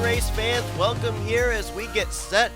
race fans, welcome here as we get set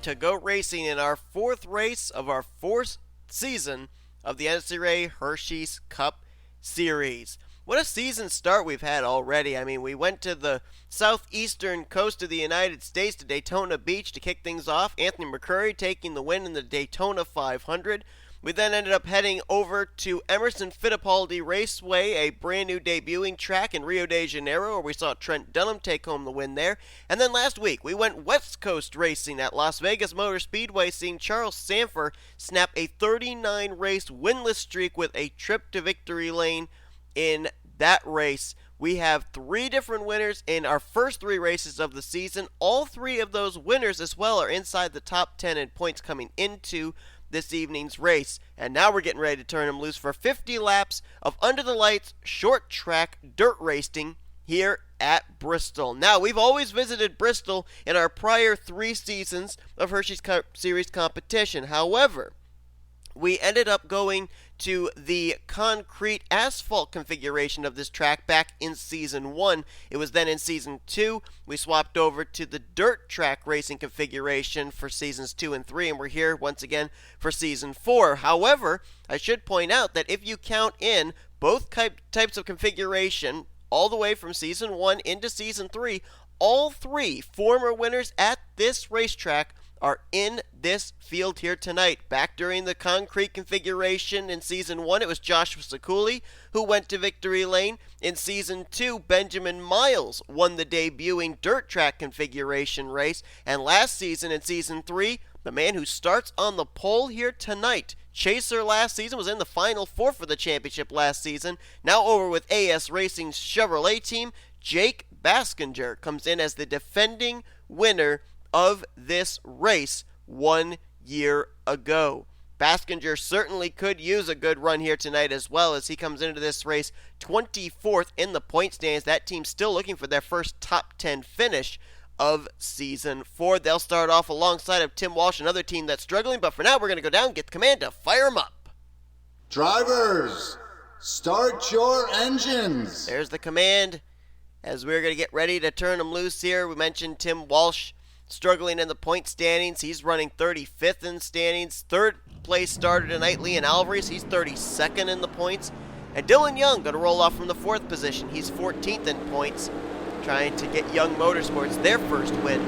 to go racing in our fourth race of our fourth season of the NNSCRA Hershey's Cup Series. What a season start we've had already. I mean, we went to the southeastern coast of the United States to Daytona Beach to kick things off. Anthony McCrury taking the win in the Daytona 500. We then ended up heading over to Emerson Fittipaldi Raceway, a brand new debuting track in Rio de Janeiro, where we saw Trent Dunham take home the win there. And then last week, we went West Coast racing at Las Vegas Motor Speedway, seeing Charles Sandfer snap a 39-race winless streak with a trip to victory lane in that race. We have three different winners in our first three races of the season. All three of those winners as well are inside the top 10 in points coming into this evening's race. And now we're getting ready to turn them loose for 50 laps of under the lights short track dirt racing here at Bristol. Now, we've always visited Bristol in our prior three seasons of Hershey's Cup Series competition. However, we ended up going to the concrete asphalt configuration of this track back in Season 1. It was then in Season 2, we swapped over to the dirt track racing configuration for Seasons 2 and 3, and we're here once again for Season 4. However, I should point out that if you count in both types of configuration, all the way from Season 1 into Season 3, all three former winners at this racetrack are in this field here tonight. Back during the concrete configuration in Season 1, it was J Ciculli who went to victory lane. In Season 2, Benjamin Miles won the debuting dirt track configuration race. And last season, in Season 3, the man who starts on the pole here tonight, Chaser last season, was in the Final Four for the championship last season. Now over with AS Racing's Chevrolet team, J Baskinger comes in as the defending winner of this race 1 year ago. Baskinger certainly could use a good run here tonight as well, as he comes into this race 24th in the point standings. That team's still looking for their first top 10 finish of Season 4. They'll start off alongside of T Walch, another team that's struggling, but for now we're going to go down and get the command to fire them up. Drivers, start your engines. There's the command as we're going to get ready to turn them loose here. We mentioned T Walch struggling in the point standings. He's running 35th in standings. Third place starter tonight, L Alvarise. He's 32nd in the points. And Dylan Young going to roll off from the fourth position. He's 14th in points, trying to get Young Motorsports their first win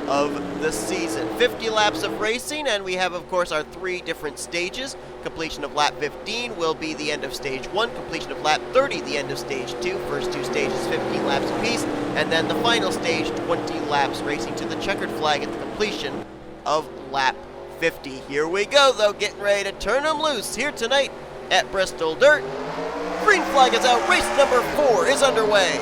of the season. 50 laps of racing, and we have, of course, our three different stages. Completion of lap 15 will be the end of stage 1. Completion of lap 30, the end of stage 2. First two stages, 15 laps apiece. And then the final stage, 20 laps, racing to the checkered flag at the completion of lap 50. Here we go, though, getting ready to turn them loose here tonight at Bristol Dirt. Green flag is out. Race number 4 is underway.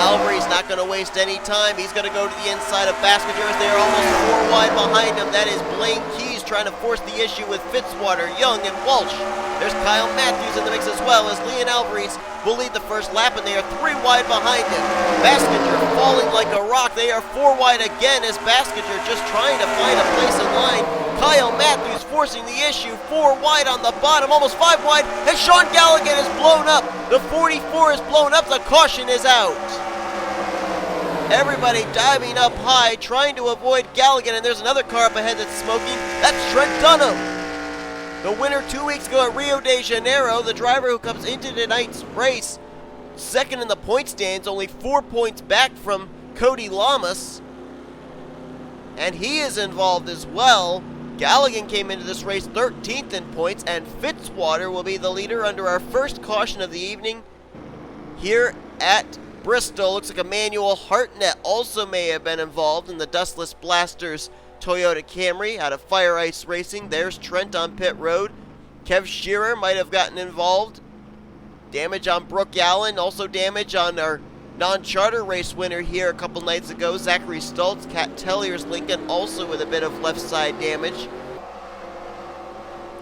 Alvarise not going to waste any time. He's going to go to the inside of Baskinger as they are almost 4 wide behind him. That is Blaine Keys trying to force the issue with Fitzwater, Young, and Walch. There's Kyle Mathews in the mix as well, as L Alvarise will lead the first lap, and they are 3 wide behind him. Baskinger falling like a rock. They are 4 wide again as Baskinger just trying to find a place in line. Kyle Mathews forcing the issue, 4 wide on the bottom, almost 5 wide, and Sean Gallighan is blown up. The 44 is blown up. The caution is out. Everybody diving up high, trying to avoid Gallighan, and there's another car up ahead that's smoking. That's Trent Dunham, the winner 2 weeks ago at Rio de Janeiro, the driver who comes into tonight's race second in the point stands, only 4 points back from Cody Llamas, and he is involved as well. Gallighan came into this race 13th in points, and Fitzwater will be the leader under our first caution of the evening here at Bristol. Looks like Emmanuel Hartnett also may have been involved in the Dustless Blasters Toyota Camry out of Fire Ice Racing. There's Trent on pit road. Kev Shearer might have gotten involved. Damage on Brooke Allen. Also damage on our non-charter race winner here a couple nights ago, Zachary Stultz. K Tellier's Lincoln also with a bit of left side damage.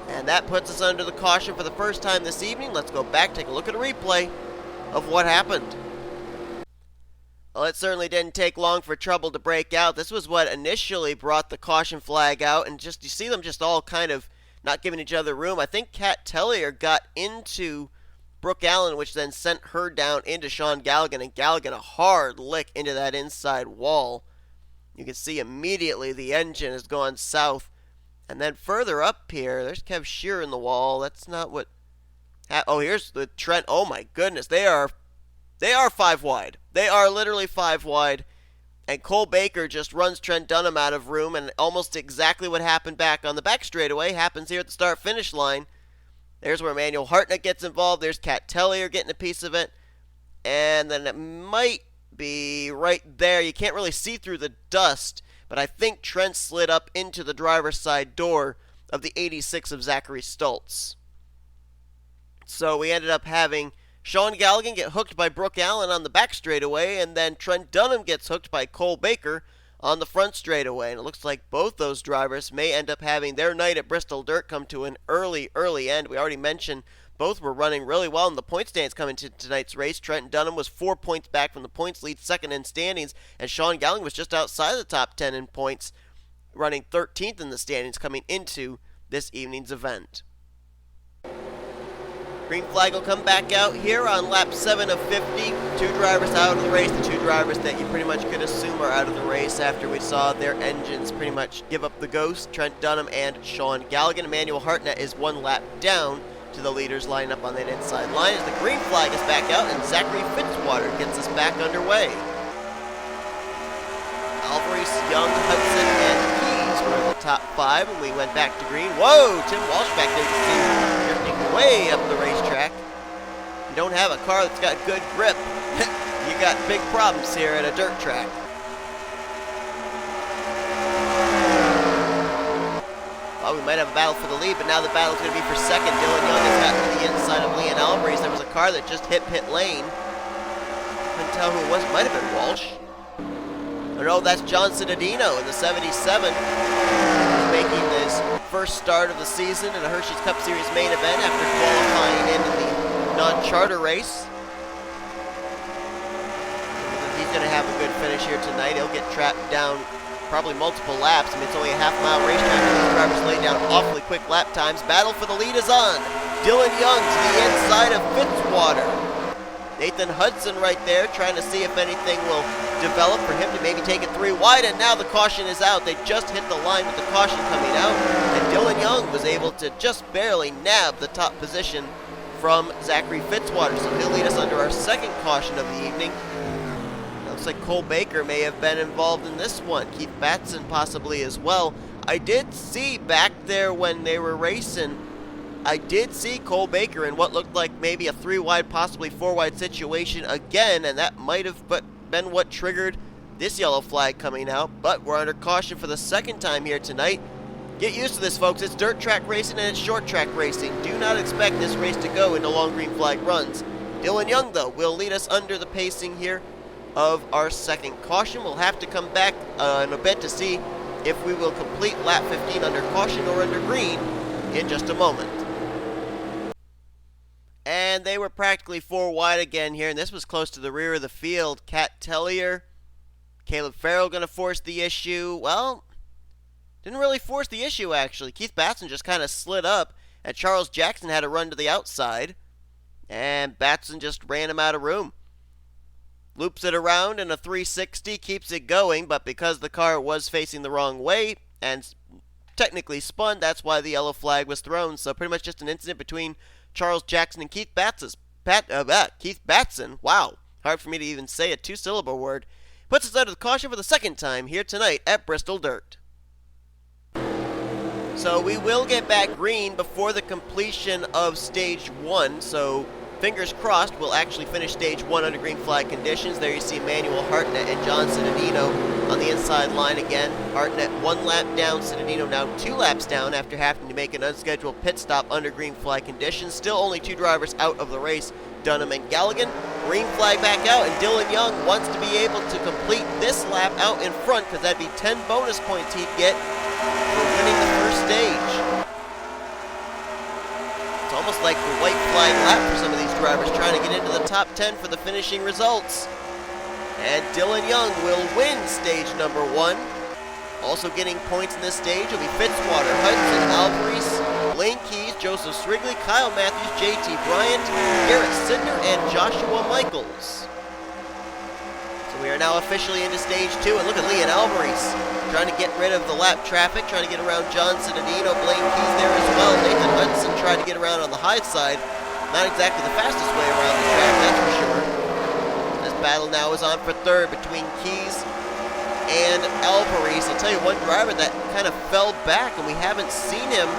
And that puts us under the caution for the first time this evening. Let's go back, take a look at a replay of what happened. Well, it certainly didn't take long for trouble to break out. This was what initially brought the caution flag out, and just you see them just all kind of not giving each other room. I think K Tellier got into Brooke Allen, which then sent her down into Sean Gallighan, and Gallighan a hard lick into that inside wall. You can see immediately the engine has gone south. And then further up here, there's Kev Shearer in the wall. That's not what... Oh, here's the Trent. Oh my goodness, they are 5 wide. They are literally 5 wide. And Cole Baker just runs Trent Dunham out of room, and almost exactly what happened back on the back straightaway happens here at the start-finish line. There's where Emmanuel Hartnett gets involved. There's K Tellier getting a piece of it. And then it might be right there. You can't really see through the dust, but I think Trent slid up into the driver's side door of the 86 of Zachary Stultz. So we ended up having Sean Gallighan get hooked by Brooke Allen on the back straightaway, and then Trent Dunham gets hooked by Cole Baker on the front straightaway. And it looks like both those drivers may end up having their night at Bristol Dirt come to an early end. We already mentioned both were running really well in the point standings coming to tonight's race. Trent Dunham was 4 points back from the points lead, second in standings, and Sean Gallighan was just outside the top 10 in points, running 13th in the standings coming into this evening's event. Green flag will come back out here on lap 7 of 50. 2 drivers out of the race, the 2 drivers that you pretty much could assume are out of the race after we saw their engines pretty much give up the ghost. Trent Dunham and Sean Gallighan. Emmanuel Hartnett is 1 lap down to the leaders lining up on that inside line as the green flag is back out and Zachary Fitzwater gets us back underway. Alvarise, Young, Hudson, and Keys were in the top 5 when we went back to green. Whoa, Tim Walsh back there drifting way up the racetrack. You don't have a car that's got good grip. You got big problems here at a dirt track. Well, we might have a battle for the lead, but now the battle's going to be for second. Dylan Young has gotten to the inside of Leon Alvarise. There was a car that just hit pit lane. Couldn't tell who it was. Might have been Walsh. Oh no, that's John Cittadino in the 77. He's making his first start of the season in a Hershey's Cup Series main event after qualifying in the non-charter race. He's going to have a good finish here tonight. He'll get trapped down probably multiple laps. I mean, it's only a half-mile racetrack, and these drivers lay down awfully quick lap times. Battle for the lead is on. Dylan Young to the inside of Fitzwater. Nathan Hudson right there trying to see if anything will develop for him to maybe take it 3 wide, and now the caution is out. They just hit the line with the caution coming out, and Dylan Young was able to just barely nab the top position from Zachary Fitzwater, so he'll lead us under our second caution of the evening. Looks like Cole Baker may have been involved in this one. Keith Batson possibly as well. I did see back there when they were racing, I did see Cole Baker in what looked like maybe a 3 wide, possibly 4 wide situation again, and that might have been what triggered this yellow flag coming out. But we're under caution for the second time here tonight. Get used to this, folks. It's dirt track racing and it's short track racing. Do not expect this race to go into long green flag runs. Dylan Young, though, will lead us under the pacing here of our second caution. We'll have to come back in a bit to see if we will complete lap 15 under caution or under green in just a moment. And they were practically 4 wide again here, and this was close to the rear of the field. K Tellier, Caleb Farrell going to force the issue. Well, didn't really force the issue, actually. Keith Batson just kind of slid up, and Charles Jackson had to run to the outside, and Batson just ran him out of room. Loops it around in a 360, keeps it going, but because the car was facing the wrong way and technically spun, that's why the yellow flag was thrown. So pretty much just an incident between Charles Jackson and Keith Batson. Keith Batson, wow, hard for me to even say a 2-syllable word, puts us under the caution for the second time here tonight at Bristol Dirt. So we will get back green before the completion of stage 1, so fingers crossed we'll actually finish stage 1 under green flag conditions. There you see Emmanuel Hartnett and John Cittadino on the inside line again. Hartnett 1 lap down, Cittadino now 2 laps down after having to make an unscheduled pit stop under green flag conditions. Still only 2 drivers out of the race, Dunham and Gallighan. Green flag back out, and Dylan Young wants to be able to complete this lap out in front because that'd be 10 bonus points he'd get for winning the first stage. It's almost like the white flag lap for some of these drivers trying to get into the top 10 for the finishing results. And Dylan Young will win stage number 1. Also getting points in this stage will be Fitzwater, Hudson, Alvarise, Blaine Keys, Joseph Srigley, Kyle Mathews, J Bryant, Garrett Sydnor, and Joshua Michaels. So we are now officially into stage 2, and look at L Alvarise trying to get rid of the lap traffic, trying to get around John Cittadino, Blaine Keys there as well. Nathan Hudson tried to get around on the high side. Not exactly the fastest way around the track, that's for sure. This battle now is on for third between Keys and Alvarise. I'll tell you, one driver that kind of fell back, and we haven't seen him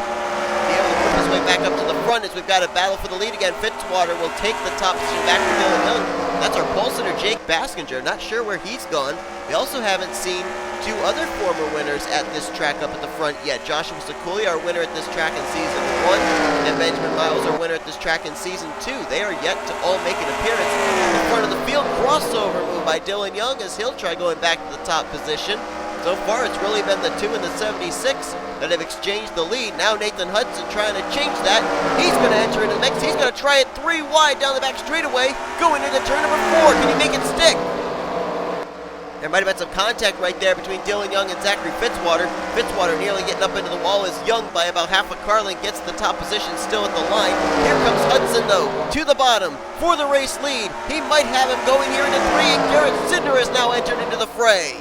be able to work his way back up to the front as we've got a battle for the lead again. Fitzwater will take the top position back to Dylan Young. That's our pole sitter, J Baskinger. Not sure where he's gone. We also haven't seen two other former winners at this track up at the front yet. J Ciculli, our winner at this track in Season 1, and Benjamin Miles, our winner at this track in Season 2. They are yet to all make an appearance. In front of the field, crossover move by Dylan Young as he'll try going back to the top position. So far, it's really been the 2 and the 76 that have exchanged the lead. Now Nathan Hudson trying to change that. He's going to enter into the mix. He's going to try it 3 wide down the back straightaway, going into turn number 4. Can he make it stick? There might have been some contact right there between Dylan Young and Zachary Fitzwater. Fitzwater nearly getting up into the wall as Young, by about half a car length, gets the top position still at the line. Here comes Hudson, though, to the bottom for the race lead. He might have him going here into 3, and Garrett Sydnor has now entered into the fray.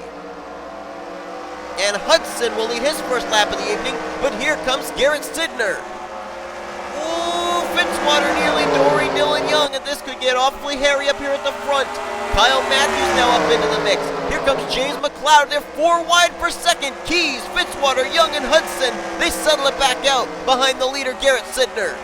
And Hudson will lead his first lap of the evening, but here comes Garrett Sydnor. Ooh, Fitzwater nearly dooring Dylan Young, and this could get awfully hairy up here at the front. Kyle Mathews now up into the mix. Here comes J McCloud. They're 4 wide for second. Keys, Fitzwater, Young, and Hudson. They settle it back out behind the leader, Garrett Sydnor.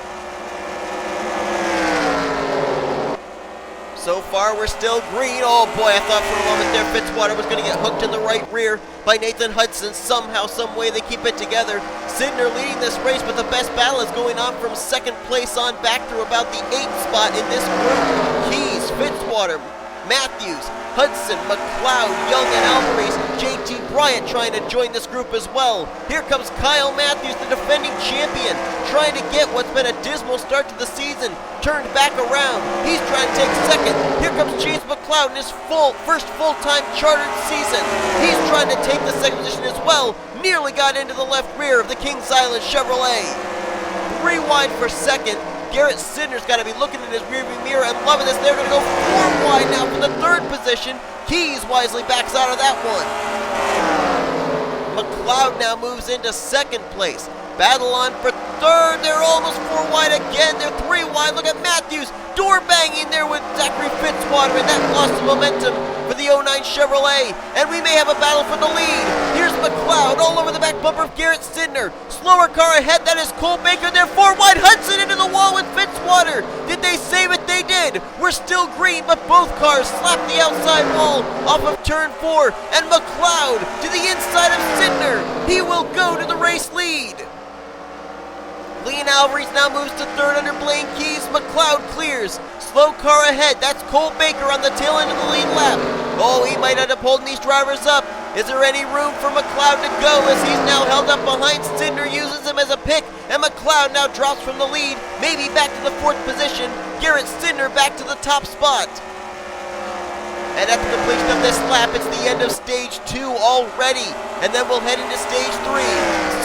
So far, we're still green. Oh boy, I thought for a moment there Fitzwater was going to get hooked in the right rear by Nathan Hudson. Somehow, some way, they keep it together. Sydnor leading this race, but the best battle is going on from second place on back through about the 8th spot in this group. Keys, Fitzwater, Mathews, Hudson, McCloud, Young, and Alvarise. J Bryant trying to join this group as well. Here comes Kyle Mathews, the defending champion, trying to get what's been a dismal start to the season turned back around. He's trying to take second. Here comes J McCloud in his first full-time chartered season. He's trying to take the second position as well. Nearly got into the left rear of the Kings Island Chevrolet. 3 wide for second. Garrett Sydnor's got to be looking in his rearview mirror and loving this. They're going to go 4 wide now for the 3rd position. Keys wisely backs out of that one. McCloud now moves into 2nd place. Battle on for 3rd. They're almost 4 wide again. They're 3 wide. Look at Mathews door banging there with Zachary Fitzwater, and that lost the momentum for the 09 Chevrolet. And we may have a battle for the lead. Here's McCloud all over the back bumper of Garrett Sydnor. Slower car ahead. That is Cole Baker. They're 4 wide. Hudson into the wall with Fitzwater. Did they save it? They did. We're still green, but both cars slap the outside wall off of turn 4. And McCloud to the inside of Sydnor. He will go to the race lead. L Alvarise now moves to 3rd under Blaine Keys. McCloud clears. Slow car ahead. That's Cole Baker on the tail end of the lead lap. Oh, he might end up holding these drivers up. Is there any room for McCloud to go as he's now held up behind? Sydnor uses him as a pick, and McCloud now drops from the lead, maybe back to the 4th position. Garrett Sydnor back to the top spot. And at the completion of this lap, it's the end of stage 2 already. And then we'll head into stage 3.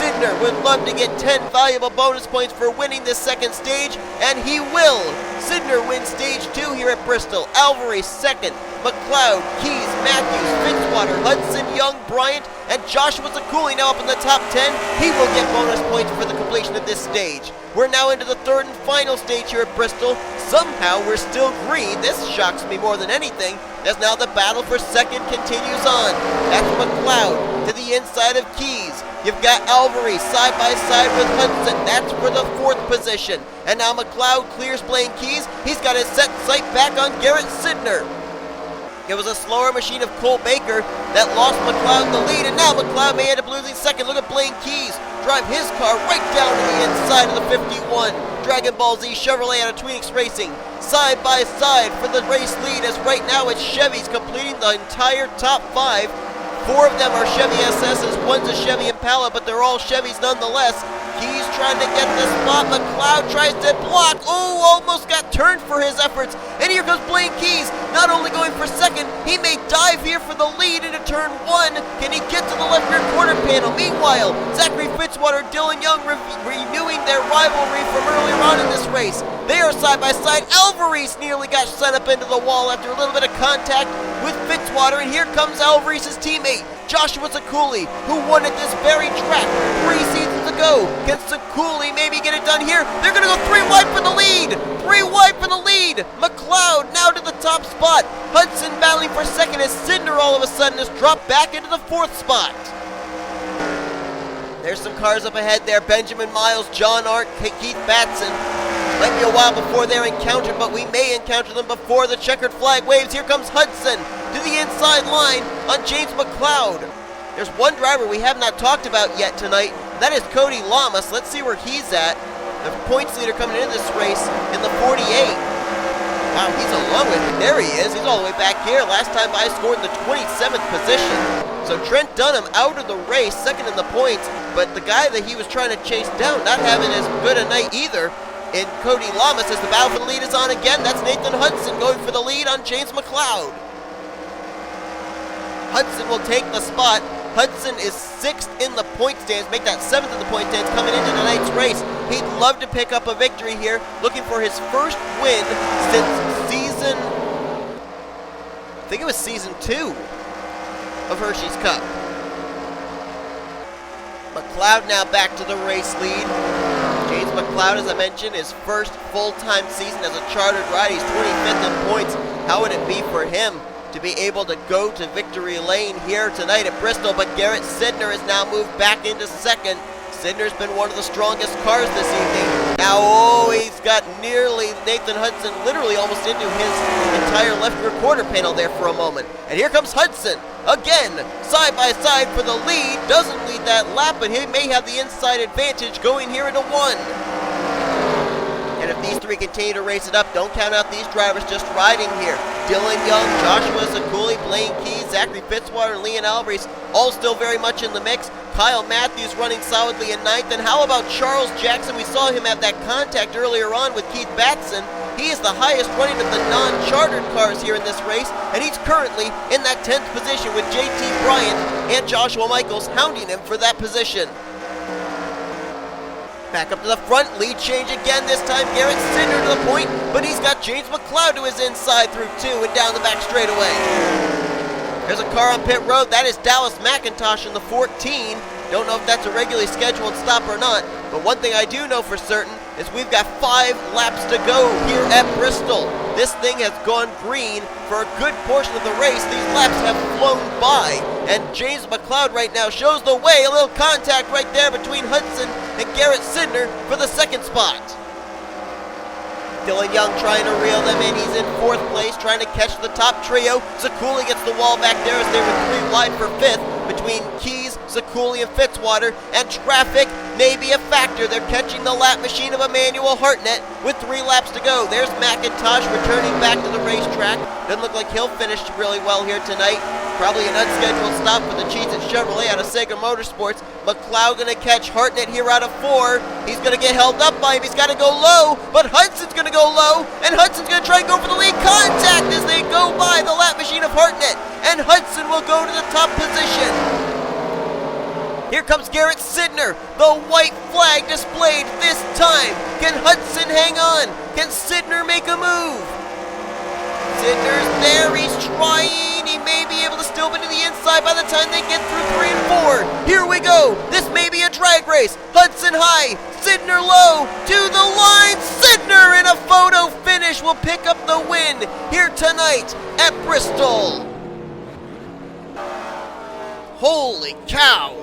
Sydnor would love to get 10 valuable bonus points for winning this 2nd stage, and he will. Sydnor wins stage 2 here at Bristol. Alvarise 2nd. McCloud, Keys, Mathews, Fitzwater, Hudson, Young, Bryant, and Joshua Ciculli now up in the top 10. He will get bonus points for the completion of this stage. We're now into the 3rd and final stage here at Bristol. Somehow we're still green. This shocks me more than anything, as now the battle for 2nd continues on. That's McCloud to the inside of Keys. You've got Alvarise side by side with Hudson. That's for the 4th position. And now McCloud clears Blaine Keys. He's got his set sight back on Garrett Sydnor. It was a slower machine of Cole Baker that lost McCloud the lead, and now McCloud may end up losing 2nd. Look at Blaine Keys drive his car right down to the inside of the 51. Dragon Ball Z Chevrolet out of Tweenix Racing. Side by side for the race lead, as right now it's Chevys completing the entire top 5. 4 of them are Chevy SS's, one's a Chevy Impala, but they're all Chevys nonetheless. Keys trying to get the spot. McCloud tries to block. Oh, almost got turned for his efforts. And here goes Blaine Keys, not only going for 2nd, he may dive here for the lead into turn 1. Can he get to the left rear quarter panel. Meanwhile, Zachary Fitzwater, Dylan Young renewing their rivalry from earlier on in this race. They are side by side. Alvarise nearly got sent up into the wall after a little bit of contact with Fitzwater, and here comes Alvarise's teammate, Joshua Ciculli, who won at this very track 3 seasons ago. Can Ciculli maybe get it done here? They're going to go 3 wide for the lead. 3 wide for the lead. McCloud now to the top spot. Hudson battling for second as Sydnor all of a sudden has dropped back into the 4th spot. There's some cars up ahead there. Benjamin Miles, J Arndt, Keith Batson. Might be a while before they're encountered, but we may encounter them before the checkered flag waves. Here comes Hudson to the inside line on James McCloud. There's one driver we have not talked about yet tonight. That is Cody Llamas. Let's see where he's at. The points leader coming into this race in the 48. Wow, he's a long way. There he is. He's all the way back here. Last time I scored in the 27th position. So Trent Dunham out of the race, second in the points, but the guy that he was trying to chase down not having as good a night either. And Cody Llamas as the battle for the lead is on again. That's Nathan Hudson going for the lead on James McCloud. Hudson will take the spot. Hudson is 6th in the point stands, make that 7th in the point stands coming into tonight's race. He'd love to pick up a victory here, looking for his first win since season, I think it was season 2 of Hershey's Cup. McCloud now back to the race lead. James McCloud, as I mentioned, his first full-time season as a chartered ride. He's 25th in points. How would it be for him to be able to go to victory lane here tonight at Bristol? But Garrett Sydnor has now moved back into second. Sydnor's been one of the strongest cars this evening. Now, he's got nearly Nathan Hudson literally almost into his entire left rear quarter panel there for a moment. And here comes Hudson, again, side by side for the lead. Doesn't lead that lap, but he may have the inside advantage going here into 1. And if these 3 continue to race it up, don't count out these drivers just riding here. Dylan Young, Joshua Ciculli, Blaine Keys, Zachary Fitzwater, and Leon Alvarez, all still very much in the mix. Kyle Mathews running solidly in 9th. And how about Charles Jackson? We saw him have that contact earlier on with Keith Batson. He is the highest running of the non-chartered cars here in this race, and he's currently in that 10th position with J Bryant and Joshua Michaels hounding him for that position. Back up to the front, lead change again, this time Garrett Sydnor to the point, but he's got James McCloud to his inside through 2 and down the back straightaway. There's a car on pit road, that is Dallas McIntosh in the 14. Don't know if that's a regularly scheduled stop or not, but one thing I do know for certain is we've got 5 laps to go here at Bristol. This thing has gone green for a good portion of the race. These laps have flown by, and James McCloud right now shows the way. A little contact right there between Hudson and Garrett Sydnor for the 2nd spot. Dylan Young trying to reel them in. He's in 4th place, trying to catch the top trio. Ciculli gets the wall back there as they were 3 wide for 5th between Keys, Ciculli, and Fitzwater. And traffic may be a factor. They're catching the lap machine of Emmanuel Hartnett with 3 laps to go. There's McIntosh returning back to the racetrack. Doesn't look like he'll finish really well here tonight. Probably an unscheduled stop for the Cheez-It Chevrolet out of Sega Motorsports. McCloud going to catch Hartnett here out of 4. He's going to get held up by him. He's got to go low, but Hudson's going to go low, and Hudson's going to try and go for the lead. Contact as they go by the lap machine of Hartnett, and Hudson will go to the top position. Here comes Garrett Sydnor, the white flag displayed this time. Can Hudson hang on? Can Sydnor make a move? Sydnor's there, he's trying. He may be able to still be to the inside by the time they get through 3 and 4. Here we go. This may be a drag race. Hudson high, Sydnor low, to the line. Sydnor in a photo finish will pick up the win here tonight at Bristol. Holy cow.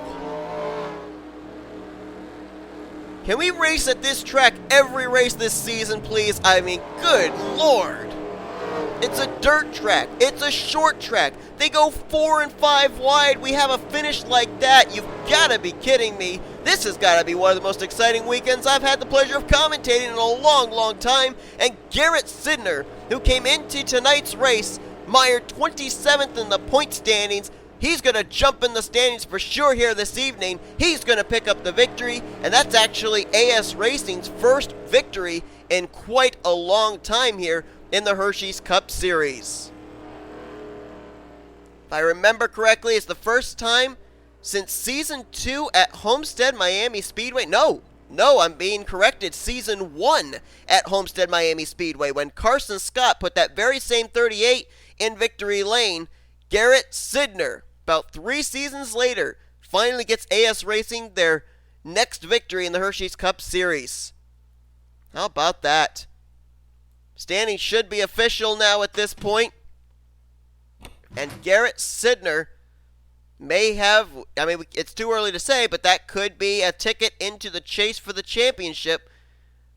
Can we race at this track every race this season, please? I mean, good Lord. It's a dirt track. It's a short track. They go 4 and 5 wide. We have a finish like that. You've got to be kidding me. This has got to be one of the most exciting weekends I've had the pleasure of commentating in a long, long time. And Garrett Sydnor, who came into tonight's race, mired 27th in the point standings. He's going to jump in the standings for sure here this evening. He's going to pick up the victory, and that's actually AS Racing's first victory in quite a long time here in the Hershey's Cup Series. If I remember correctly, it's the first time since Season 2 at Homestead Miami Speedway. No, I'm being corrected. Season 1 at Homestead Miami Speedway, when Carson Scott put that very same 38 in victory lane. Garrett Sydnor, about 3 seasons later, finally gets AS Racing their next victory in the Hershey's Cup Series. How about that? Standings should be official now at this point. And Garrett Sydnor may have, it's too early to say, but that could be a ticket into the chase for the championship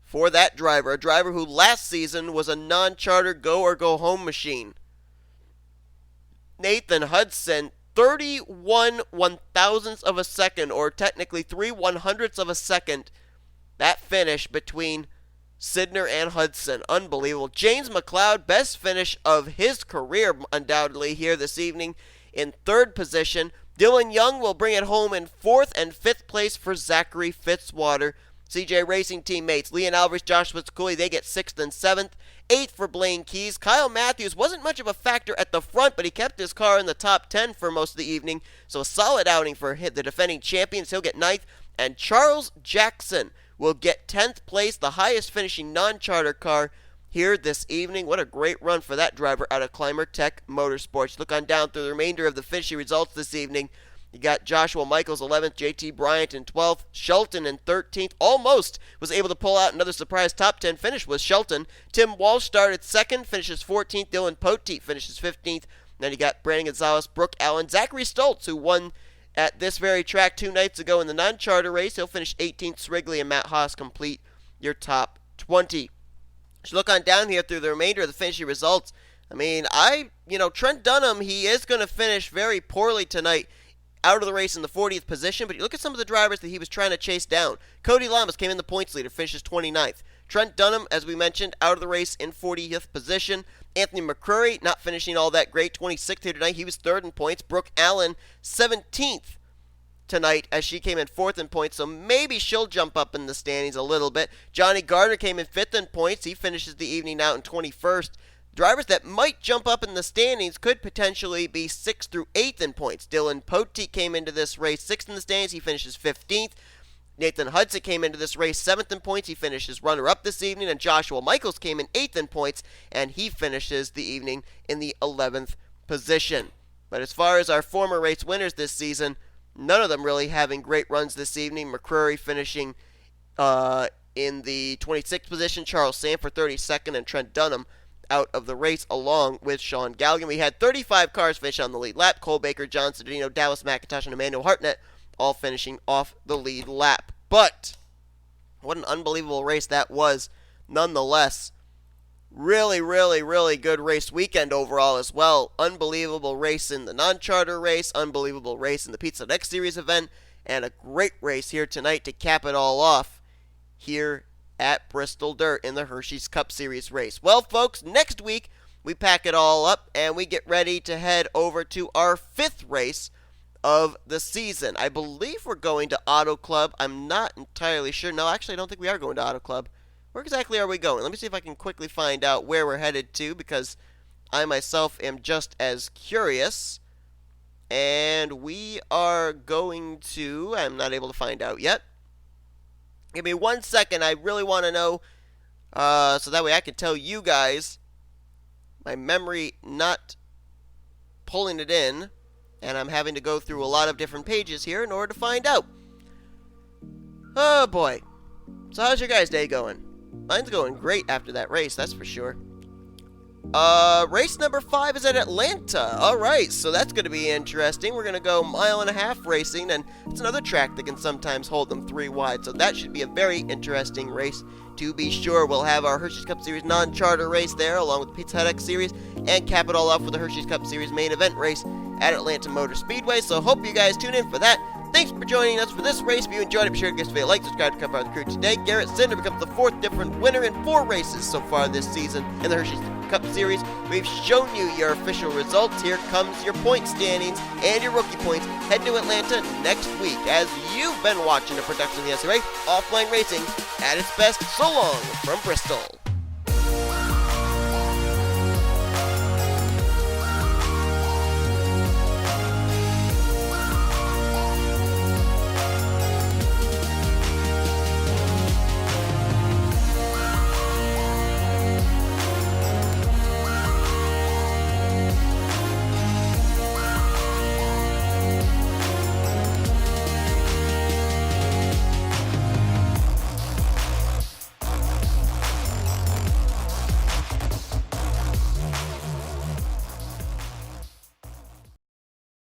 for that driver. A driver who last season was a non-charter go or go home machine. Nathan Hudson, 31 one-thousandths of a second, or technically 3 100ths of a second. That finish between Sydnor and Hudson. Unbelievable. James McCloud, best finish of his career, undoubtedly, here this evening in 3rd position. Dylan Young will bring it home in 4th and 5th place for Zachary Fitzwater. CJ Racing teammates L Alvarise, Joshua Ciculli, they get 6th and 7th. 8th for Blaine Keys. Kyle Mathews wasn't much of a factor at the front, but he kept his car in the top 10 for most of the evening. So a solid outing for the defending champions. He'll get 9th. And Charles Jackson will get 10th place, the highest finishing non-charter car here this evening. What a great run for that driver out of Climber Tech Motorsports. Look on down through the remainder of the finishing results this evening. You got Joshua Michaels 11th, J Bryant in 12th, Shelton in 13th. Almost was able to pull out another surprise top 10 finish with Shelton. Tim Walsh started 2nd, finishes 14th. Dylan Poteet finishes 15th. Then you got Brandon Gonzales, Brooke Allen, Zachary Stultz, who won at this very track 2 nights ago in the non-charter race. He'll finish 18th. Srigley and M Haas complete your top 20. As you look on down here through the remainder of the finishing results, Trent Dunham, he is going to finish very poorly tonight, out of the race in the 40th position, but you look at some of the drivers that he was trying to chase down. Cody Llamas came in the points leader, finishes 29th. Trent Dunham, as we mentioned, out of the race in 40th position. Anthony McCrury, not finishing all that great, 26th here tonight. He was 3rd in points. Brooke Allen, 17th tonight, as she came in 4th in points, so maybe she'll jump up in the standings a little bit. Johnny Gardner came in 5th in points. He finishes the evening out in 21st. Drivers that might jump up in the standings could potentially be 6th through 8th in points. Dylan Poteet came into this race 6th in the standings. He finishes 15th. Nathan Hudson came into this race 7th in points. He finishes runner-up this evening. And Joshua Michaels came in 8th in points, and he finishes the evening in the 11th position. But as far as our former race winners this season, none of them really having great runs this evening. McCrury finishing in the 26th position. Charles Sandfer 32nd, and Trent Dunham out of the race along with Sean Gallighan. We had 35 cars finish on the lead lap. Cole Baker, John Cedino, Dallas McIntosh, and Emmanuel Hartnett all finishing off the lead lap. But what an unbelievable race that was nonetheless. Really, really, really good race weekend overall as well. Unbelievable race in the non-charter race, unbelievable race in the Pizza Next Series event, and a great race here tonight to cap it all off here at Bristol Dirt in the Hershey's Cup Series race. Well, folks, next week we pack it all up and we get ready to head over to our 5th race of the season. I believe we're going to Auto Club. I'm not entirely sure. No, actually, I don't think we are going to Auto Club. Where exactly are we going? Let me see if I can quickly find out where we're headed to, because I myself am just as curious. And we are going to... I'm not able to find out yet. Give me 1 second. I really want to know, so that way I can tell you guys. My memory not pulling it in, and I'm having to go through a lot of different pages here in order to find out. Oh boy. So how's your guys' day going? Mine's going great after that race, that's for sure. Race number 5 is at Atlanta. Alright, so that's going to be interesting. We're going to go 1.5 mile racing, and it's another track that can sometimes hold them 3 wide, so that should be a very interesting race to be sure. We'll have our Hershey's Cup Series non-charter race there, along with the Pizza Hut X Series, and cap it all off with the Hershey's Cup Series main event race at Atlanta Motor Speedway, so hope you guys tune in for that. Thanks for joining us for this race. If you enjoyed it, be sure to give us a like, subscribe to become part of the crew today. Garrett Sydnor becomes the 4th different winner in 4 races so far this season in the Hershey's Cup Series. We've shown you your official results. Here comes your point standings and your rookie points. Head to Atlanta next week as you've been watching a production of the NNSCRA Offline Racing at its best. So long from Bristol.